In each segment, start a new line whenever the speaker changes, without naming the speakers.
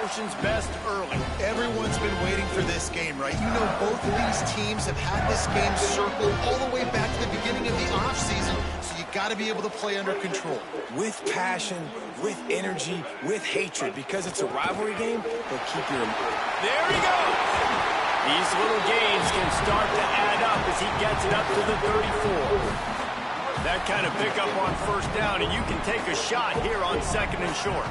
emotions best early.
Everyone's been waiting for this game, right? You know, both of these teams have had this game circled all the way back to the beginning of the offseason, so you got to be able to play under control.
With passion, with energy, with hatred, because it's a rivalry game, they'll keep you in.
There he goes! These little gains can start to add up as he gets it up to the 34. That kind of pickup on first down, and you can take a shot here on 2nd and short.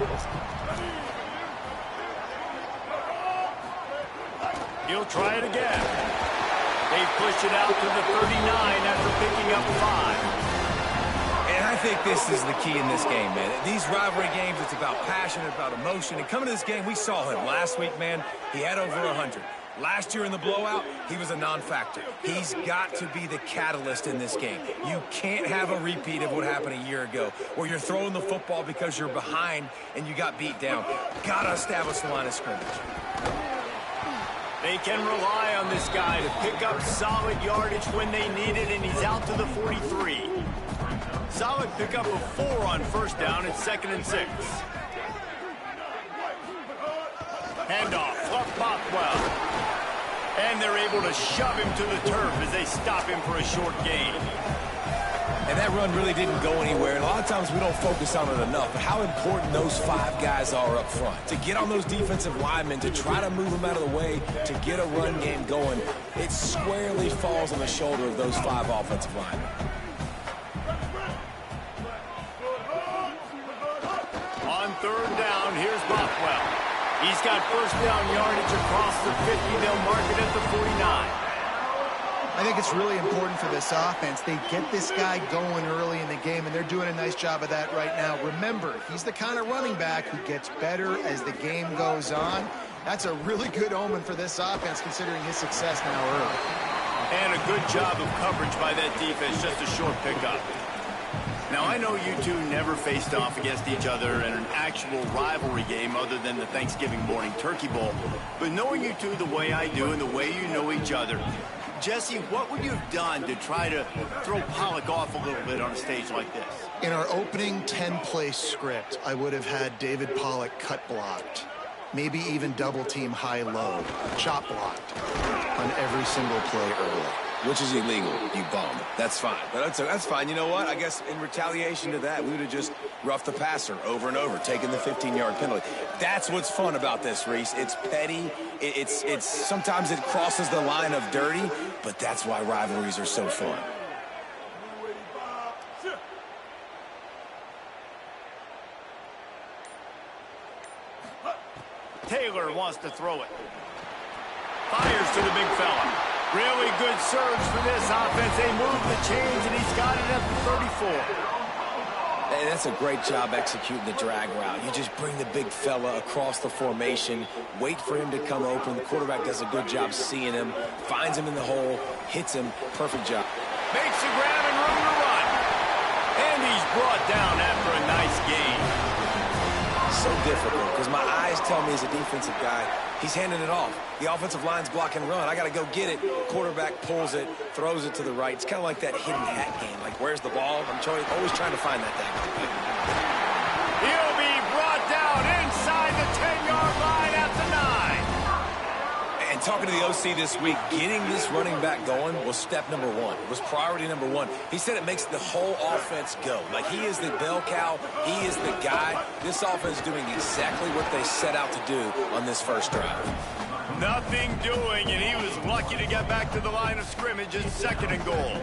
He'll try it again. They push it out to the 39 after picking up 5.
And I think this is the key in this game, man. These rivalry games, it's about passion, it's about emotion. And coming to this game, we saw him last week, man. He had over 100. Last year in the blowout, he was a non-factor. He's got to be the catalyst in this game. You can't have a repeat of what happened a year ago, where you're throwing the football because you're behind and you got beat down. Got to establish the line of scrimmage.
They can rely on this guy to pick up solid yardage when they need it, and he's out to the 43. Solid pickup of 4 on first down at 2nd and 6. Handoff, Fluff Bothwell. And they're able to shove him to the turf as they stop him for a short gain.
And that run really didn't go anywhere. And a lot of times we don't focus on it enough. But how important those 5 guys are up front. To get on those defensive linemen, to try to move them out of the way, to get a run game going, it squarely falls on the shoulder of those 5 offensive linemen.
On 3rd down, here's Bothwell. He's got first down yardage across the 50. They'll mark it at the 49.
I think it's really important for this offense. They get this guy going early in the game, and they're doing a nice job of that right now. Remember, he's the kind of running back who gets better as the game goes on. That's a really good omen for this offense, considering his success now early.
And a good job of coverage by that defense, just a short pickup. Now, I know you two never faced off against each other in an actual rivalry game other than the Thanksgiving morning Turkey Bowl. But knowing you two the way I do and the way you know each other, Jesse, what would you have done to try to throw Pollock off a little bit on a stage like this?
In our opening 10-play script, I would have had David Pollock cut blocked. Maybe even double-team high-low, chop blocked on every single play early.
Which is illegal, you bum. That's fine. But that's fine. You know what? I guess in retaliation to that, we would have just roughed the passer over and over, taking the 15-yard penalty. That's what's fun about this, Reese. It's petty. It's sometimes it crosses the line of dirty, but that's why rivalries are so fun.
Taylor wants to throw it. Fires to the big fella. Really good surge for this offense. They move the chains, and he's got it at the 34.
And that's a great job executing the drag route. You just bring the big fella across the formation, wait for him to come open. The quarterback does a good job seeing him, finds him in the hole, hits him. Perfect job.
Makes the grab and room to run. And he's brought down after a nice gain.
So difficult, because my eyes tell me as a defensive guy, he's handing it off. The offensive line's block and run. I got to go get it. Quarterback pulls it, throws it to the right. It's kind of like that hidden hat game. Like, where's the ball? I'm always trying to find that thing.
He'll be brought down inside the 10-yard line at the 9.
And talking to the OC this week, getting this running back going was step number 1. It was priority number 1. He said it makes the whole offense go. Like, he is the bell cow. He is the guy. This offense is doing exactly what they set out to do on this first drive.
Nothing doing, and he was lucky to get back to the line of scrimmage in 2nd and goal.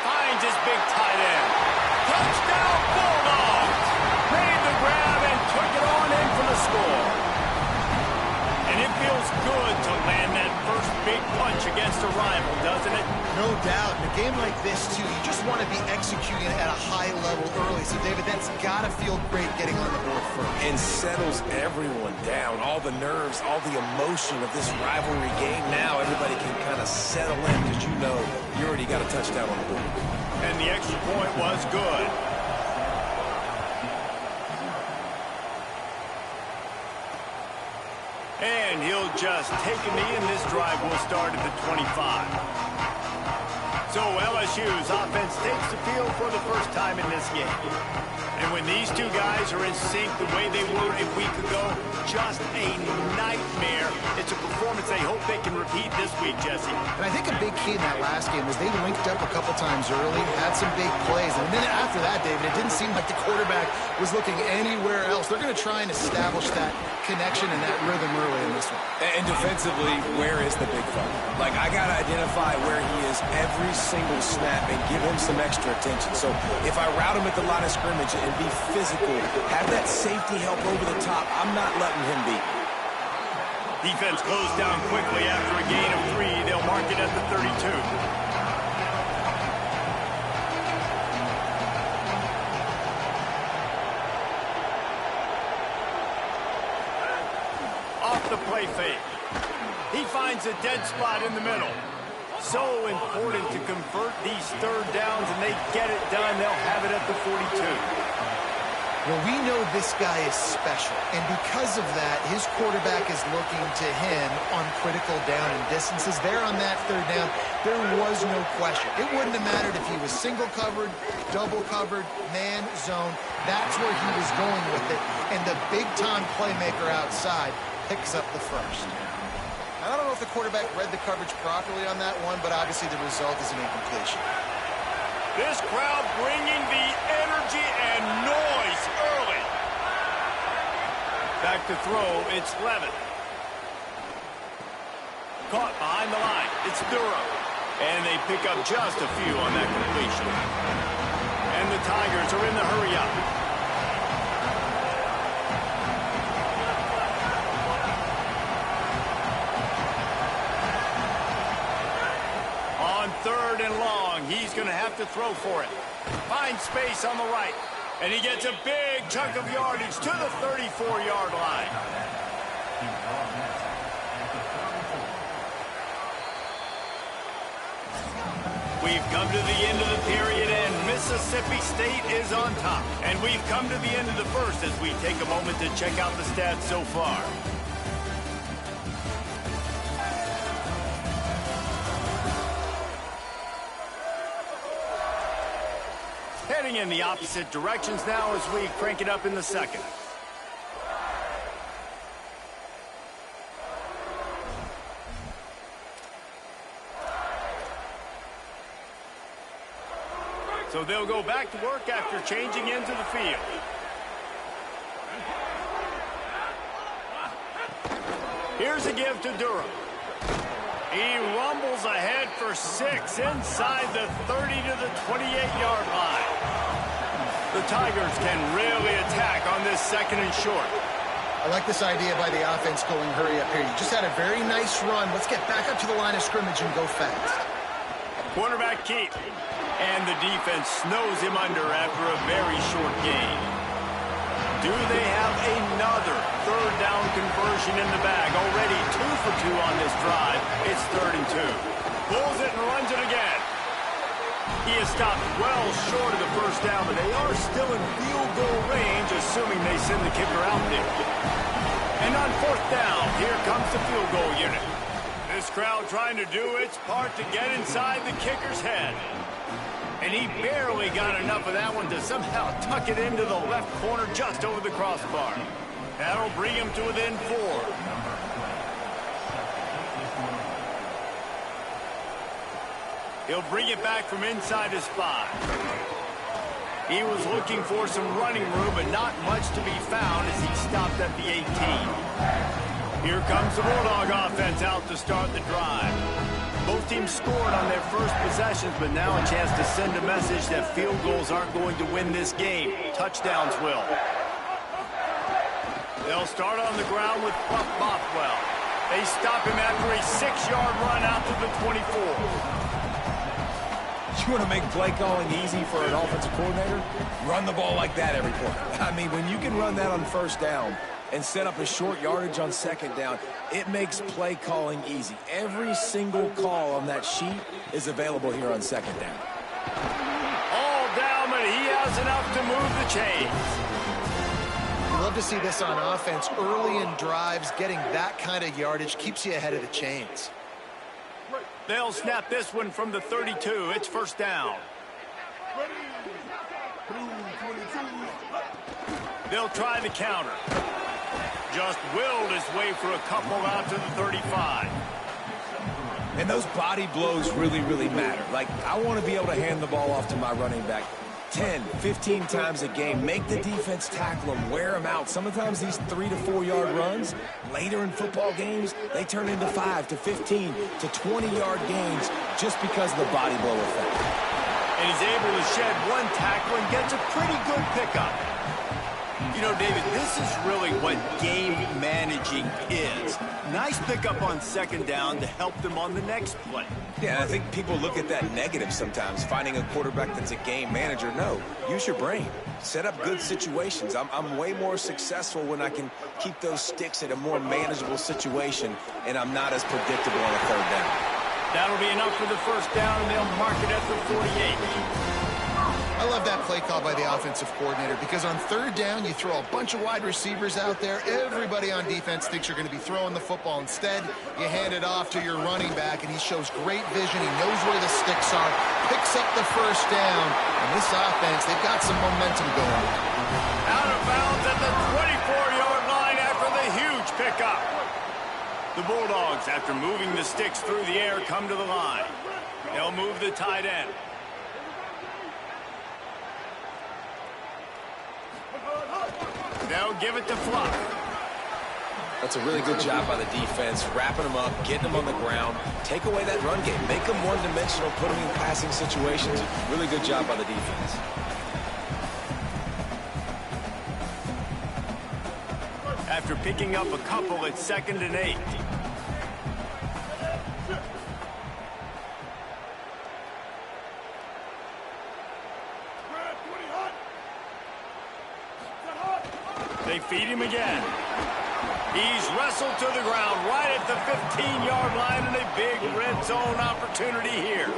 Finds his big tight end. Touchdown Bulldogs! Made the grab and took it on in for the score. And it feels good to land that first big punch against a rival, doesn't it?
No doubt. In a game like this, too, you just want to be executing at a high level early. So, David, that's got to feel great getting on the board first.
And settles everyone down. All the nerves, all the emotion of this rivalry game. Now everybody can kind of settle in because you know you already got a touchdown on the board.
And the extra point was good. And he'll just take a knee, and this drive will start at the 25. So LSU's offense takes the field for the first time in this game. And when these two guys are in sync the way they were a week ago, just a nightmare. It's a performance they hope they can repeat this week, Jesse.
And I think a big key in that last game was they linked up a couple times early, had some big plays. And a minute after that, David, it didn't seem like the quarterback was looking anywhere else. They're going to try and establish that connection and that rhythm early in this one.
And defensively, where is the big fun? Like, I got to identify where he is every single snap and give him some extra attention. So if I route him at the line of scrimmage and be physical, have that safety help over the top, I'm not letting him beat me.
Defense closed down quickly after a gain of 3. They'll mark it at the 32. Off the play fake. He finds a dead spot in the middle. So important to convert these third downs, and they get it done. They'll have it at the 42.
Well, we know this guy is special, and because of that, his quarterback is looking to him on critical down and distances. There on that third down, there was no question. It wouldn't have mattered if he was single covered, double covered, man, zone. That's where he was going with it, and the big-time playmaker outside picks up the first. I don't know if the quarterback read the coverage properly on that one, but obviously the result is an incompletion.
This crowd bringing the energy and noise early. Back to throw, it's Levin. Caught behind the line, it's Durham. And they pick up just a few on that completion. And the Tigers are in the hurry-up. Third and long. He's going to have to throw for it. Finds space on the right. And he gets a big chunk of yardage to the 34-yard line. We've come to the end of the period, and Mississippi State is on top. And we've come to the end of the first as we take a moment to check out the stats so far. Heading in the opposite directions now as we crank it up in the second. So they'll go back to work after changing into the field. Here's a give to Durham. He rumbles ahead for 6 inside the 30 to the 28-yard line. The Tigers can really attack on this second and short.
I like this idea by the offense going hurry up here. You just had a very nice run. Let's get back up to the line of scrimmage and go fast.
Quarterback keep. And the defense snows him under after a very short gain. Do they have another third down conversion in the bag? Already 2 for 2 on this drive. It's 3rd and 2. Pulls it and runs it again. He is stopped well short of the first down, but they are still in field goal range, assuming they send the kicker out there. And on 4th down, here comes the field goal unit. This crowd trying to do its part to get inside the kicker's head. And he barely got enough of that one to somehow tuck it into the left corner just over the crossbar. That'll bring him to within 4. He'll bring it back from inside his 5. He was looking for some running room, but not much to be found as he stopped at the 18. Here comes the Bulldog offense out to start the drive. Both teams scored on their first possessions, but now a chance to send a message that field goals aren't going to win this game. Touchdowns will. They'll start on the ground with Buck Bothwell. They stop him after a 6-yard run out to the 24.
You want to make play calling easy for an offensive coordinator? Run the ball like that every play. I mean, when you can run that on first down and set up a short yardage on second down, it makes play calling easy. Every single call on that sheet is available here on second down.
All down, but he has enough to move the chains.
You love to see this on offense. Early in drives, getting that kind of yardage keeps you ahead of the chains.
They'll snap this one from the 32. It's first down. They'll try the counter. Just willed his way for a couple out to the 35.
And those body blows really, really matter. Like, I want to be able to hand the ball off to my running back 10, 15 times a game. Make the defense tackle them, wear them out. Sometimes these 3 to 4 yard runs, later in football games, they turn into 5 to 15 to 20-yard gains just because of the body blow effect.
And he's able to shed one tackle and gets a pretty good pickup. You know, David, this is really what game managing is. Nice pickup on second down to help them on the next play.
Yeah, I think people look at that negative sometimes, finding a quarterback that's a game manager. No, use your brain. Set up good situations. I'm way more successful when I can keep those sticks in a more manageable situation, and I'm not as predictable on a third down.
That'll be enough for the first down, and they'll mark it at the 48.
I love that play call by the offensive coordinator because on third down, you throw a bunch of wide receivers out there. Everybody on defense thinks you're going to be throwing the football. Instead, you hand it off to your running back, and he shows great vision. He knows where the sticks are, picks up the first down. And this offense, they've got some momentum going.
Out of bounds at the 24-yard line after the huge pickup. The Bulldogs, after moving the sticks through the air, come to the line. They'll move the tight end. They'll give it to Fluff.
That's a really good job by the defense, wrapping them up, getting them on the ground. Take away that run game. Make them one-dimensional, put them in passing situations. Really good job by the defense.
After picking up a couple, it's 2nd and 8. They feed him again. He's wrestled to the ground right at the 15-yard line, and a big red zone opportunity here.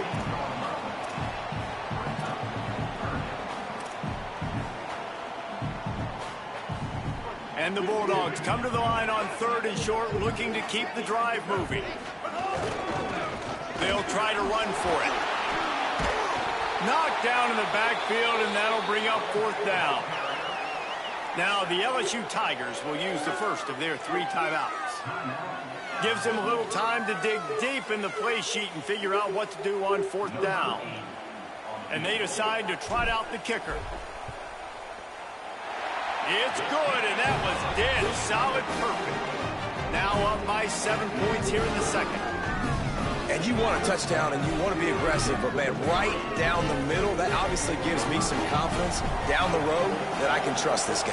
And the Bulldogs come to the line on 3rd and short, looking to keep the drive moving. They'll try to run for it. Knocked down in the backfield, and that'll bring up 4th down. Now the LSU Tigers will use the first of their 3 timeouts. Gives them a little time to dig deep in the play sheet and figure out what to do on 4th down. And they decide to trot out the kicker. It's good, and that was dead solid perfect. Now up by 7 points here in the second.
And you want a touchdown, and you want to be aggressive, but, man, right down the middle, that obviously gives me some confidence down the road that I can trust this guy.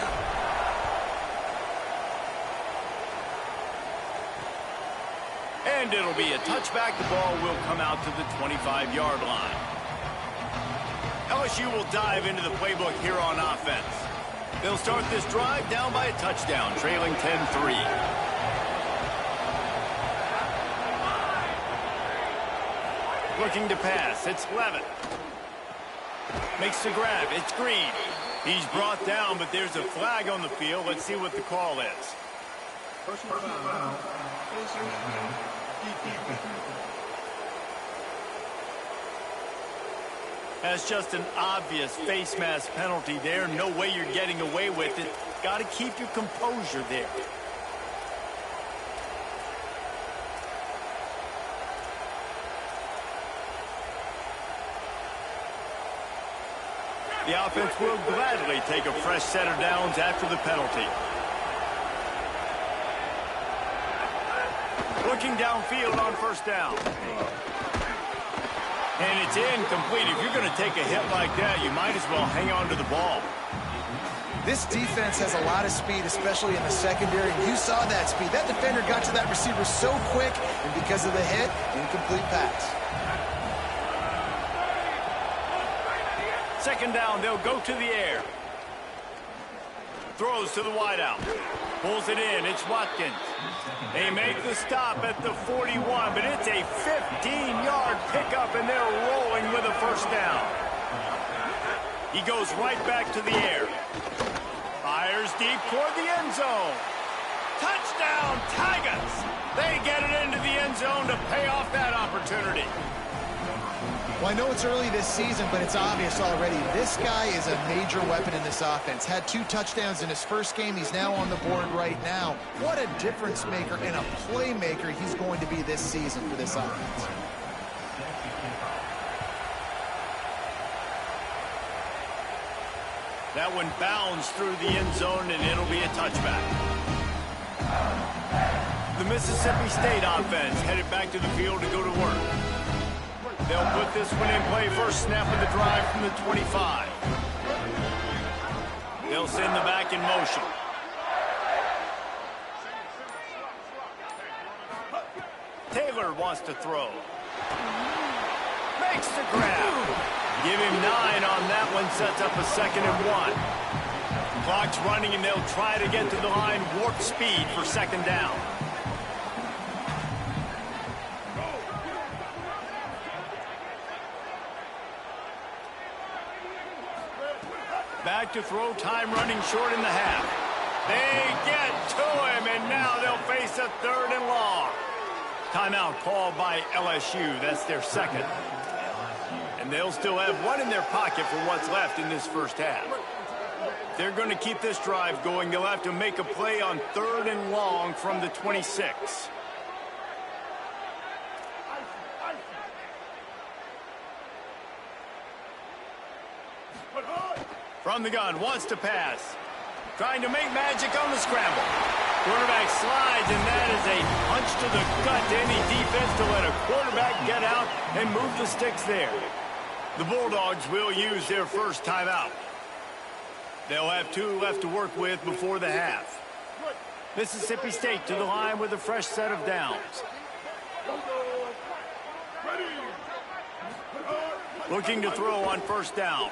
And it'll be a touchback. The ball will come out to the 25-yard line. LSU will dive into the playbook here on offense. They'll start this drive down by a touchdown, trailing 10-3. Looking to pass. It's Levitt. Makes the grab. It's Green. He's brought down, but there's a flag on the field. Let's see what the call is. That's just an obvious face mask penalty there. No way you're getting away with it. Got to keep your composure there. The offense will gladly take a fresh set of downs after the penalty. Looking downfield on 1st down. And it's incomplete. If you're going to take a hit like that, you might as well hang on to the ball.
This defense has a lot of speed, especially in the secondary. You saw that speed. That defender got to that receiver so quick, and because of the hit, incomplete pass.
2nd down, they'll go to the air. Throws to the wideout. Pulls it in. It's Watkins. They make the stop at the 41, but it's a 15-yard pickup, and they're rolling with a 1st down. He goes right back to the air. Fires deep toward the end zone. Touchdown, Tigers! They get it into the end zone to pay off that opportunity.
Well, I know it's early this season, but it's obvious already. This guy is a major weapon in this offense. Had 2 touchdowns in his first game. He's now on the board right now. What a difference maker and a playmaker he's going to be this season for this offense.
That one bounds through the end zone, and it'll be a touchback. The Mississippi State offense headed back to the field to go to work. They'll put this one in play first snap of the drive from the 25. They'll send the back in motion. Taylor wants to throw. Makes the grab. Give him 9 on that one, sets up a 2nd and 1. Clock's running, and they'll try to get to the line warp speed for 2nd down. Back to throw, time running short in the half. They get to him, and now they'll face a 3rd and long. Timeout called by LSU. That's their 2nd. And they'll still have 1 in their pocket for what's left in this first half. They're going to keep this drive going. They'll have to make a play on 3rd and long from the 26. From the gun, wants to pass. Trying to make magic on the scramble. Quarterback slides, and that is a punch to the gut to any defense to let a quarterback get out and move the sticks there. The Bulldogs will use their first timeout. They'll have 2 left to work with before the half. Mississippi State to the line with a fresh set of downs. Looking to throw on 1st down.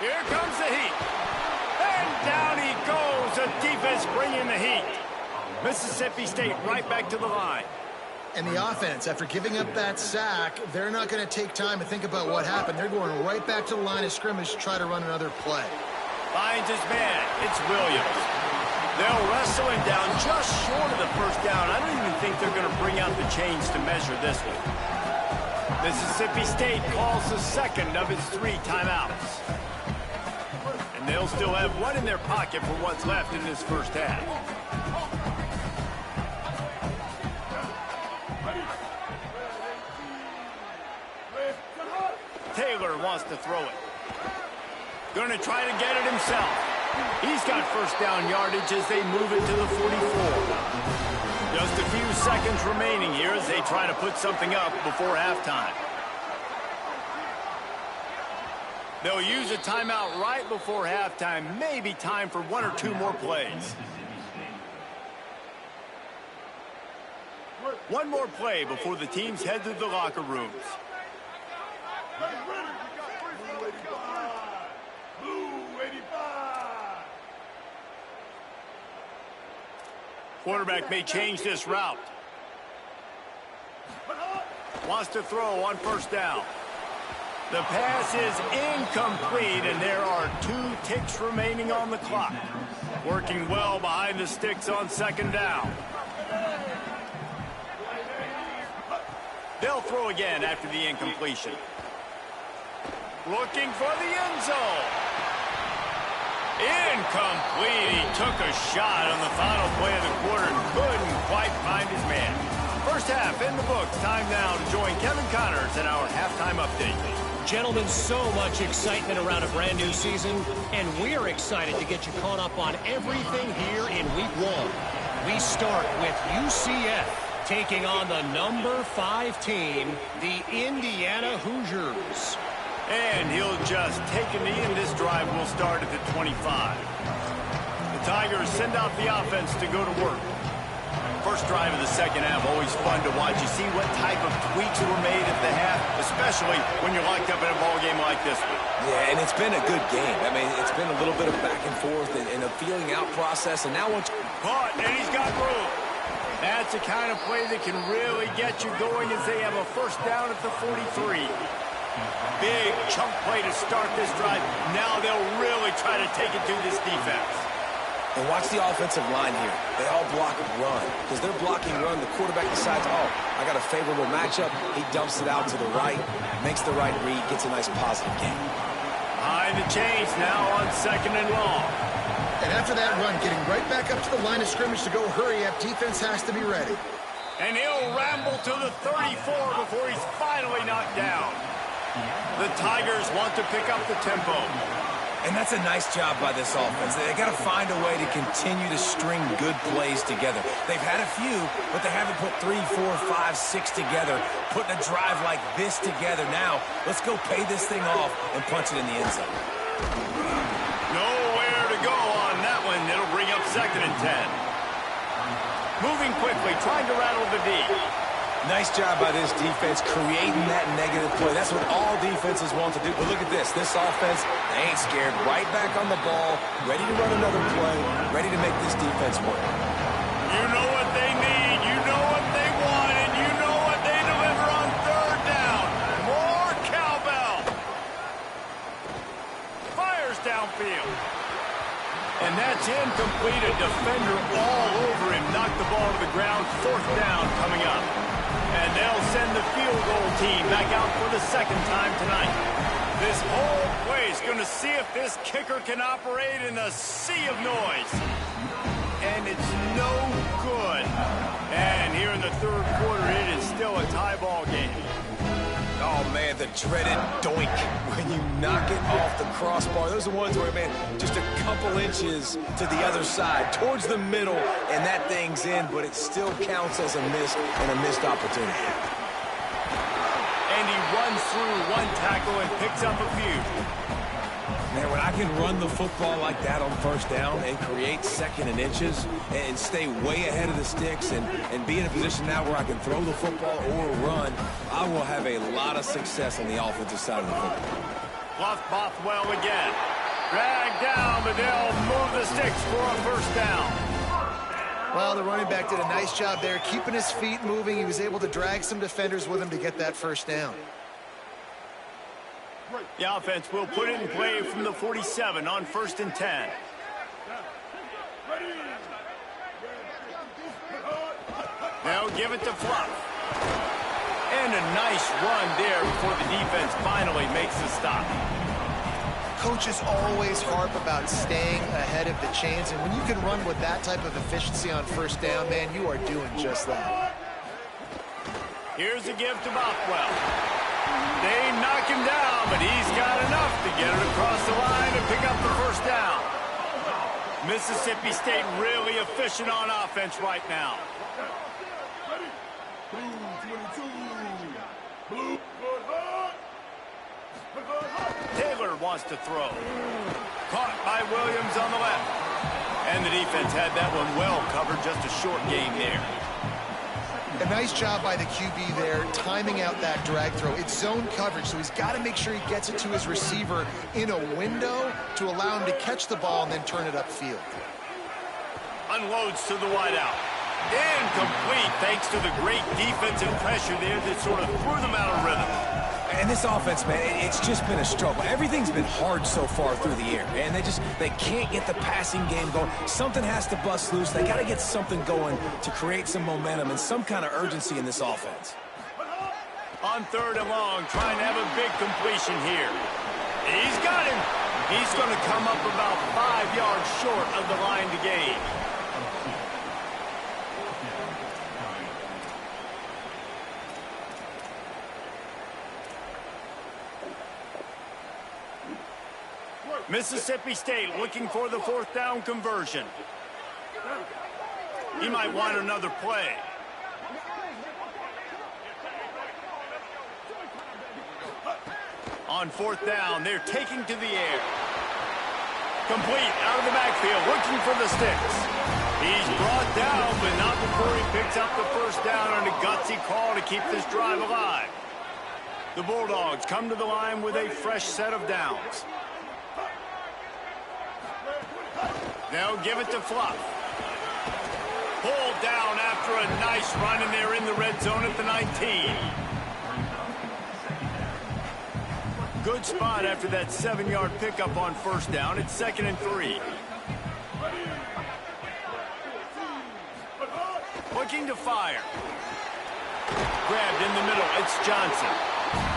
Here comes the heat. And down he goes. The defense bringing the heat. Mississippi State right back to the line.
And the offense, after giving up that sack, they're not going to take time to think about what happened. They're going right back to the line of scrimmage to try to run another play.
Finds his man. It's Williams. They'll wrestle him down just short of the 1st down. I don't even think they're going to bring out the chains to measure this one. Mississippi State calls the 2nd of its 3 timeouts. And they'll still have 1 in their pocket for what's left in this first half. Taylor wants to throw it. Going to try to get it himself. He's got 1st down yardage as they move it to the 44. Just a few seconds remaining here as they try to put something up before halftime. They'll use a timeout right before halftime. Maybe time for 1 or 2 more plays. 1 more play before the teams head to the locker rooms. Quarterback may change this route. Wants to throw on 1st down. The pass is incomplete, and there are 2 ticks remaining on the clock. Working well behind the sticks on 2nd down. They'll throw again after the incompletion. Looking for the end zone. Incomplete. He took a shot on the final play of the quarter and couldn't quite find his man. First half in the books. Time now to join Kevin Connors in our halftime update.
Gentlemen, so much excitement around a brand new season, and we're excited to get you caught up on everything here in Week 1. We start with UCF taking on the number 5 team, the Indiana Hoosiers.
And he'll just take a knee, and this drive will start at the 25. The Tigers send out the offense to go to work. First drive of the 2nd half, always fun to watch. You see what type of tweaks were made at the half, especially when you're locked up in a ball game like this one.
Yeah, and it's been a good game. I mean, it's been a little bit of back and forth and a feeling out process, and now once
caught, and he's got room. That's the kind of play that can really get you going as they have a 1st down at the 43. Big chunk play to start this drive. Now they'll really try to take it to this defense.
And watch the offensive line here. They all block run. Because they're blocking run, the quarterback decides, oh, I got a favorable matchup. He dumps it out to the right, makes the right read, gets a nice positive gain.
Behind the chains now on 2nd and long.
And after that run, getting right back up to the line of scrimmage to go hurry up, defense has to be ready.
And he'll ramble to the 34 before he's finally knocked down. The Tigers want to pick up the tempo.
And that's a nice job by this offense. They got to find a way to continue to string good plays together. They've had a few, but they haven't put 3, 4, 5, 6 together, putting a drive like this together. Now, let's go pay this thing off and punch it in the end zone.
Nowhere to go on that one. It'll bring up 2nd and 10. Moving quickly, trying to rattle the D.
Nice job by this defense creating that negative play. That's what all defenses want to do. But look at this. This offense, they ain't scared. Right back on the ball, ready to run another play, ready to make this defense work.
You know what they need. You know what they want. And you know what they deliver on 3rd down. More cowbell. Fires downfield. And that's incomplete. A defender all over him. Knocked the ball to the ground. 4th down coming up. And they'll send the field goal team back out for the 2nd time tonight. This whole play is going to see if this kicker can operate in a sea of noise. And it's no good. And here in the 3rd quarter, it is still a tie ball game.
Oh, man, the dreaded doink when you knock it off the crossbar. Those are the ones where, man, just a couple inches to the other side, towards the middle, and that thing's in, but it still counts as a miss and a missed opportunity.
And he runs through one tackle and picks up a few.
Man, when I can run the football like that on 1st down and create 2nd and inches and stay way ahead of the sticks and be in a position now where I can throw the football or run, I will have a lot of success on the offensive side of the football.
Bluff Bothwell again. Dragged down, but they'll move the sticks for a 1st down.
Well, the running back did a nice job there, keeping his feet moving. He was able to drag some defenders with him to get that 1st down.
The offense will put it in play from the 47 on 1st and 10. They'll give it to Fluff. And a nice run there before the defense finally makes the stop.
Coaches always harp about staying ahead of the chains, and when you can run with that type of efficiency on 1st down, man, you are doing just that.
Here's a give to Bothwell. They knock him down, but he's got enough to get it across the line and pick up the 1st down. Mississippi State really efficient on offense right now. Taylor wants to throw. Caught by Williams on the left. And the defense had that one well covered, just a short game there.
A nice job by the QB there, timing out that drag throw. It's zone coverage, so he's got to make sure he gets it to his receiver in a window to allow him to catch the ball and then turn it upfield.
Unloads to the wideout. Incomplete, thanks to the great defensive pressure there that sort of threw them out of rhythm.
And this offense, man, it's just been a struggle. Everything's been hard so far through the air, and they can't get the passing game going. Something has to bust loose. They got to get something going to create some momentum and some kind of urgency in this offense.
On 3rd and long, trying to have a big completion here. He's got him. He's going to come up about 5 yards short of the line to gain. Mississippi State looking for the 4th down conversion. He might want another play. On 4th down, they're taking to the air. Complete out of the backfield, looking for the sticks. He's brought down, but not before he picks up the 1st down on a gutsy call to keep this drive alive. The Bulldogs come to the line with a fresh set of downs. They'll give it to Fluff. Pulled down after a nice run, and they're in the red zone at the 19. Good spot after that 7-yard pickup on 1st down. It's 2nd and 3. Looking to fire. Grabbed in the middle. It's Johnson.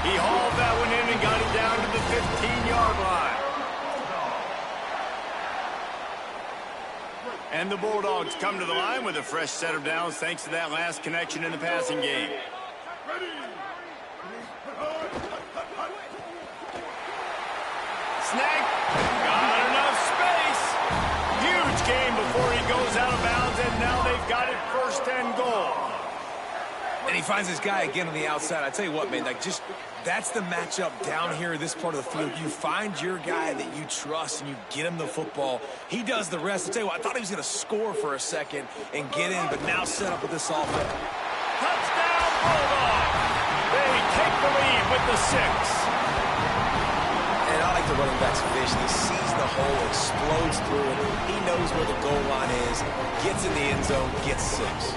He hauled that one in and got it down to the 15-yard line. And the Bulldogs come to the line with a fresh set of downs thanks to that last connection in the passing game. Snag. Got enough space. Huge game before he goes out of bounds, and now they've got it first and goal.
And he finds this guy again on the outside. I tell you what, man, like that's the matchup down here in this part of the field. You find your guy that you trust and you get him the football. He does the rest. I tell you what, I thought he was going to score for a second and get in, but now set up with this offense.
Touchdown, Bulldogs! They take the lead with the 6.
And I like the running back's vision. He sees the hole, explodes through it. He knows where the goal line is, gets in the end zone, gets 6.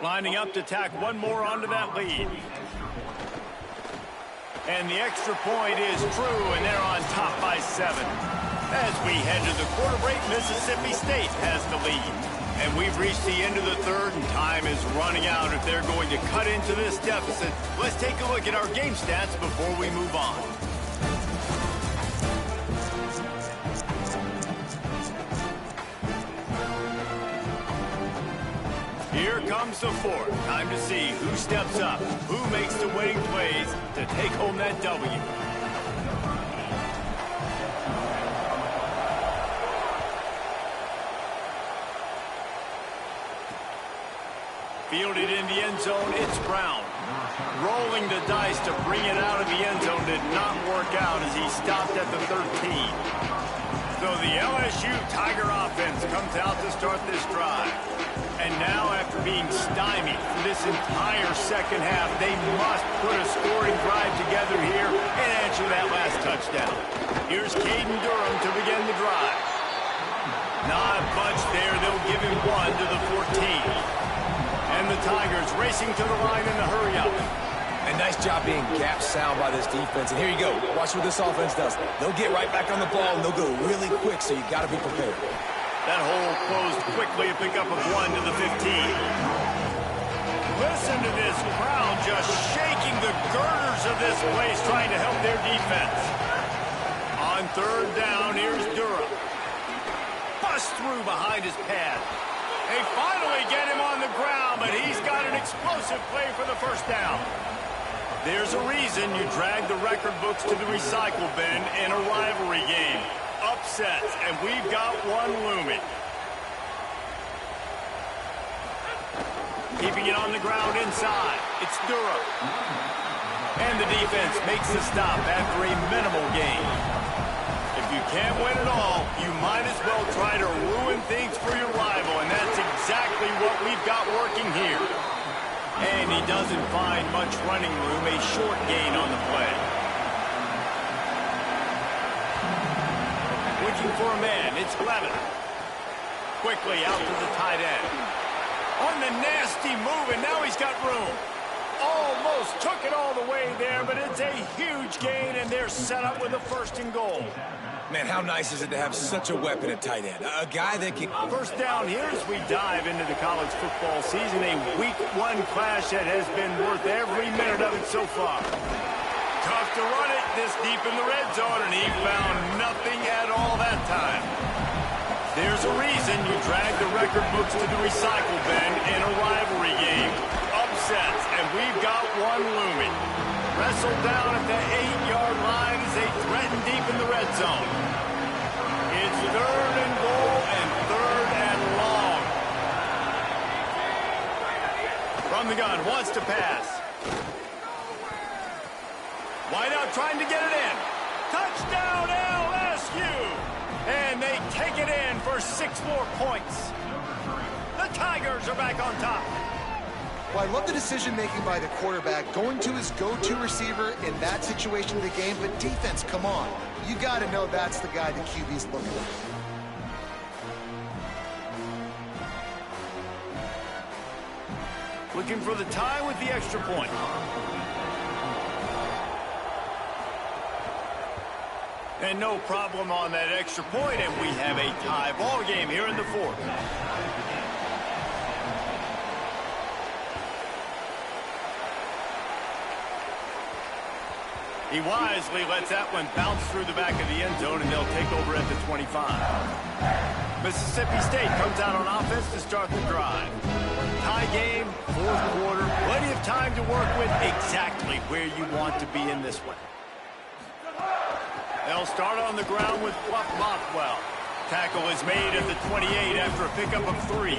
Lining up to tack one more onto that lead. And the extra point is true, and they're on top by 7. As we head to the quarter break, Mississippi State has the lead. And we've reached the end of the third, and time is running out if they're going to cut into this deficit. Let's take a look at our game stats before we move on. Here comes the fourth. Time to see who steps up, who makes the winning plays to take home that W. Fielded in the end zone, it's Brown. Rolling the dice to bring it out of the end zone did not work out as he stopped at the 13. So the LSU Tiger offense comes out to start this drive. And now, after being stymied for this entire second half, they must put a scoring drive together here and answer that last touchdown. Here's Caden Durham to begin the drive. Not much there. They'll give him 1 to the 14. And the Tigers racing to the line in the hurry-up.
And nice job being gap sound by this defense. And here you go. Watch what this offense does. They'll get right back on the ball, and they'll go really quick, so you got to be prepared.
That hole closed quickly, a pickup of 1 to the 15. Listen to this crowd just shaking the girders of this place, trying to help their defense. On third down, here's Durham. Bust through behind his pad. They finally get him on the ground, but he's got an explosive play for the first down. There's a reason you drag the record books to the recycle bin in a rivalry game. Upsets, and we've got one looming. Keeping it on the ground inside, it's Durham. And the defense makes the stop after a minimal gain. If you can't win it all, you might as well try to ruin things for your rival, and that's exactly what we've got working here. And he doesn't find much running room, a short gain on the play. Looking for a man, it's Levin. Quickly out to the tight end. On the nasty move, and now he's got room. Almost took it all the way there, but it's a huge gain, and they're set up with a 1st and goal.
Man, how nice is it to have such a weapon at tight end? A guy that can...
First down here as we dive into the college football season, a week 1 clash that has been worth every minute of it so far. Tough to run it this deep in the red zone, and he found nothing at all that time. There's a reason you drag the record books to the recycle bin in a rivalry game. Upsets, and we've got one looming. Wrestled down at the 8-yard line as they threaten deep in the red zone. It's 3rd and goal and 3rd and long. From the gun, wants to pass. Wideout trying to get it in. Touchdown LSU! And they take it in for 6 more points. The Tigers are back on top.
Well, I love the decision-making by the quarterback, going to his go-to receiver in that situation of the game, but defense, come on. You got to know that's the guy the QB's looking at.
Looking for the tie with the extra point. And no problem on that extra point, and we have a tie ball game here in the 4th. He wisely lets that one bounce through the back of the end zone, and they'll take over at the 25. Mississippi State comes out on offense to start the drive. Tie game, 4th quarter, plenty of time to work with, exactly where you want to be in this one. They'll start on the ground with Buck Bothwell. Tackle is made at the 28 after a pickup of 3.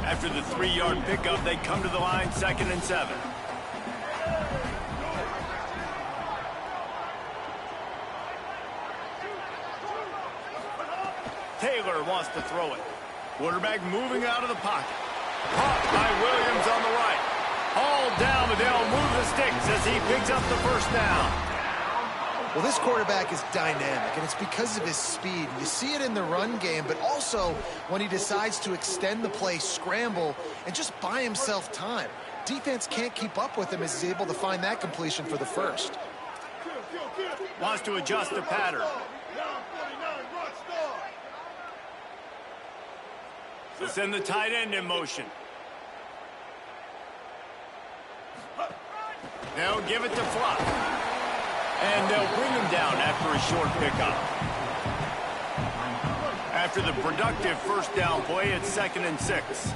After the 3-yard pickup, they come to the line 2nd and 7. Taylor wants to throw it. Quarterback moving out of the pocket. Caught by Williams on the right. Hauled down, but they'll move the sticks as he picks up the 1st down.
Well, this quarterback is dynamic, and it's because of his speed. You see it in the run game, but also when he decides to extend the play, scramble, and just buy himself time. Defense can't keep up with him as he's able to find that completion for the first.
Wants to adjust the pattern. Let's send the tight end in motion. They'll give it to Fluff. And they'll bring him down after a short pickup. After the productive first down play, it's 2nd and 6.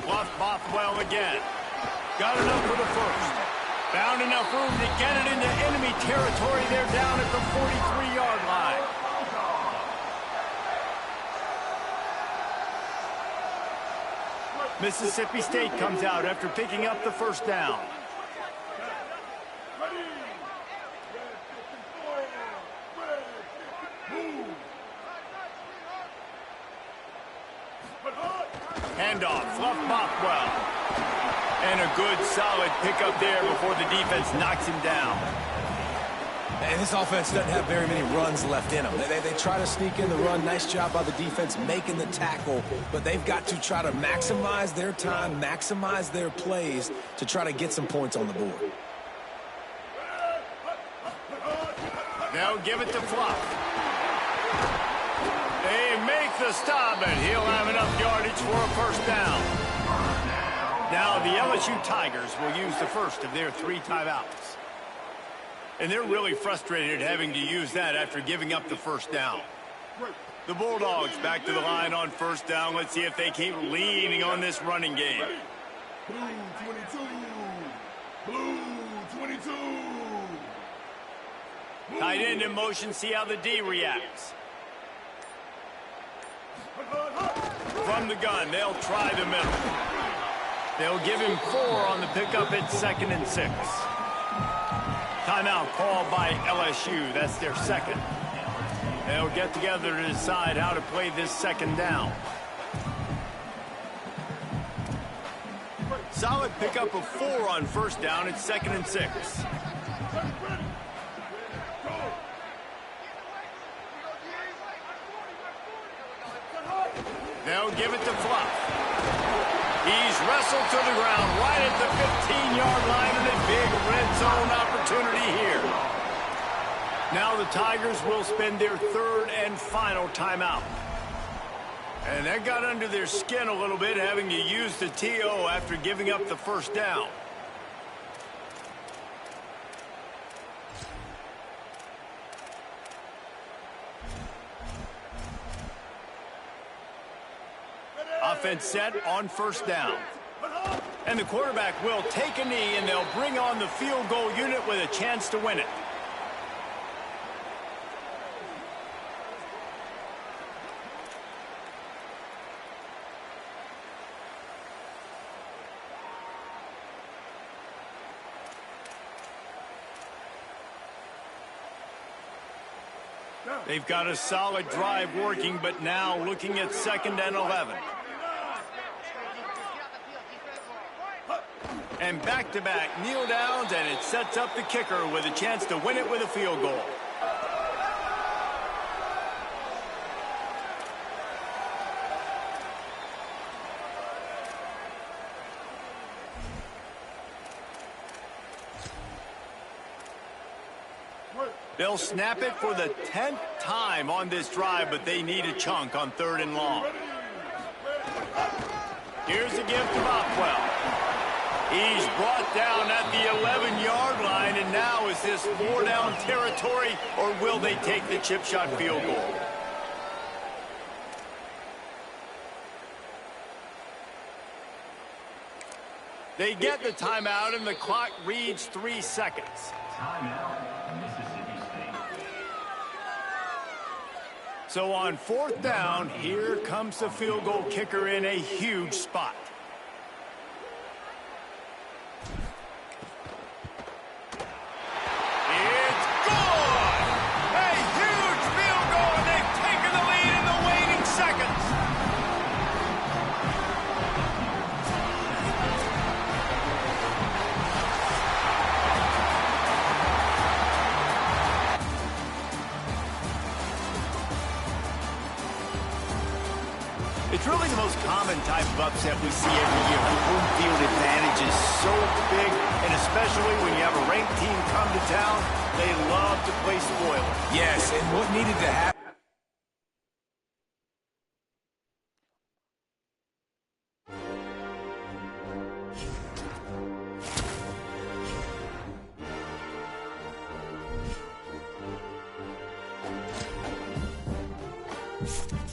Fluff Bothwell again. Got enough for the first. Found enough room to get it into enemy territory. They're down at the 43-yard line. Mississippi State comes out after picking up the first down. Handoff, Fluff Bothwell. And a good, solid pickup there before the defense knocks him down.
And this offense doesn't have very many runs left in them. They try to sneak in the run. Nice job by the defense making the tackle. But they've got to try to maximize their time, maximize their plays to try to get some points on the board.
They'll give it to Fluff. They make the stop, and he'll have enough yardage for a first down. Now the LSU Tigers will use the first of their 3 timeouts. And they're really frustrated having to use that after giving up the first down. The Bulldogs back to the line on first down. Let's see if they keep leaning on this running game.
Blue 22. Blue 22.
Tight end in motion, see how the D reacts. From the gun, they'll try the middle. They'll give him 4 on the pickup at 2nd and 6. Timeout called by LSU. That's their second. They'll get together to decide how to play this second down. Solid pickup of 4 on first down. It's 2nd and 6. They'll give it to Fluff. He's wrestled to the ground right at the 15-yard line, and a big red zone opportunity here. Now the Tigers will spend their 3rd and final timeout. And that got under their skin a little bit, having to use the TO after giving up the first down. Offense set on first down. And the quarterback will take a knee, and they'll bring on the field goal unit with a chance to win it. They've got a solid drive working, but now looking at 2nd and 11. And back-to-back kneel downs, and it sets up the kicker with a chance to win it with a field goal. They'll snap it for the 10th time on this drive, but they need a chunk on 3rd and long. Here's a give to Bothwell. He's brought down at the 11-yard line, and now is this 4-down territory, or will they take the chip shot field goal? They get the timeout, and the clock reads 3 seconds.
Timeout, Mississippi State.
So on 4th down, here comes the field goal kicker in a huge spot. It's really the most common type of upset we see every year. The home field advantage is so big, and especially when you have a ranked team come to town, they love to play spoiler.
Yes, and what needed to happen.
You